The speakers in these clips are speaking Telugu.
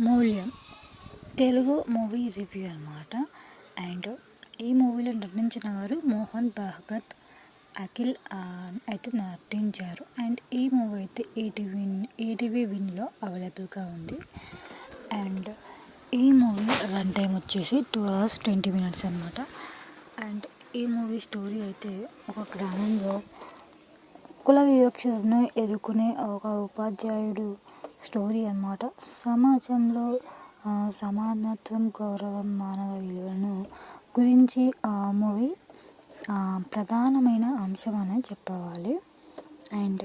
మూల్యం తెలుగు మూవీ రివ్యూ అన్నమాట. అండ్ ఈ మూవీలో నటించిన వారు మోహన్ భాగవత్, అఖిల్ అయితే నటించారు. అండ్ ఈ మూవీ అయితే ఈటీవీ విన్లో అవైలబుల్గా ఉంది. అండ్ ఈ మూవీ రన్ టైం వచ్చేసి 2 hours 20 minutes అనమాట. అండ్ ఈ మూవీ స్టోరీ అయితే ఒక గ్రామంలో కుల వివక్షను ఎదుర్కొనే ఒక ఉపాధ్యాయుడు స్టోరీ అన్నమాట. సమాజంలో సమానత్వం, గౌరవం, మానవ విలువలను గురించి మూవీ ప్రధానమైన అంశం అని చెప్పవాలి. అండ్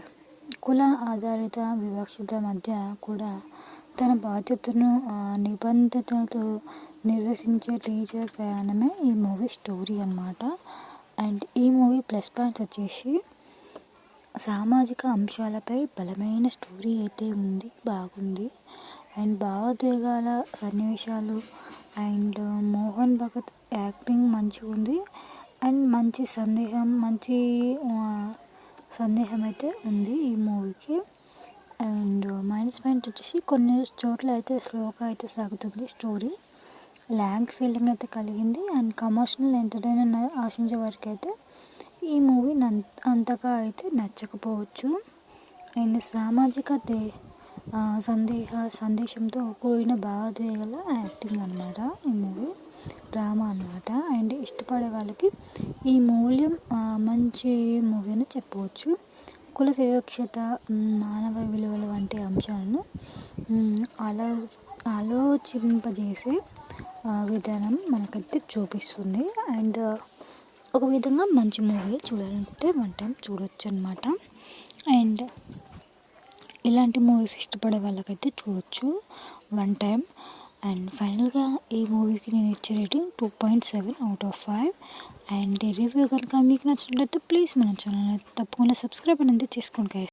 కుల ఆధారిత వివక్షత మధ్య కూడా తన బాధ్యతను నిబద్ధతతో నిర్వహించే టీచర్ ప్రయాణమే ఈ మూవీ స్టోరీ అన్నమాట. అండ్ ఈ మూవీ ప్లస్ పాయింట్స్ వచ్చేసి సామాజిక అంశాలపై బలమైన స్టోరీ అయితే ఉంది, బాగుంది. అండ్ భావోద్వేగాల సన్నివేశాలు అండ్ మోహన్ భగత్ యాక్టింగ్ మంచిగా ఉంది. అండ్ మంచి సందేహం అయితే ఉంది ఈ మూవీకి. అండ్ మైనస్ పాయింట్ వచ్చేసి కొన్ని చోట్ల అయితే స్లోగా అయితే సాగుతుంది స్టోరీ, ల్యాంగ్ ఫీలింగ్ అయితే కలిగింది. అండ్ కమర్షియల్ ఎంటర్టైనర్ ఆశించే వరకు అయితే ఈ మూవీ అంతగా అయితే నచ్చకపోవచ్చు. అండ్ సామాజిక సందేశంతో కూడిన భావోద్వేగాల యాక్టింగ్ అనమాట ఈ మూవీ, డ్రామా అనమాట. అండ్ ఇష్టపడే వాళ్ళకి ఈ మూల్యం మంచి మూవీ అని చెప్పవచ్చు. కుల వివక్షత, మానవ విలువల వంటి అంశాలను ఆలోచింపజేసే విధానం మనకైతే చూపిస్తుంది. అండ్ ఒక విధంగా మంచి మూవీ, చూడాలంటే వన్ టైం చూడొచ్చు అనమాట. అండ్ ఇలాంటి మూవీస్ ఇష్టపడే వాళ్ళకైతే చూడొచ్చు వన్ టైం. అండ్ ఫైనల్గా ఈ మూవీకి నేను ఇచ్చే రేటింగ్ 2.7 out of 5. అండ్ ఈ రివ్యూ కనుక మీకు నచ్చినట్లయితే ప్లీజ్ మన ఛానల్ తప్పకుండా సబ్స్క్రైబ్ అనేది చేసుకోండి.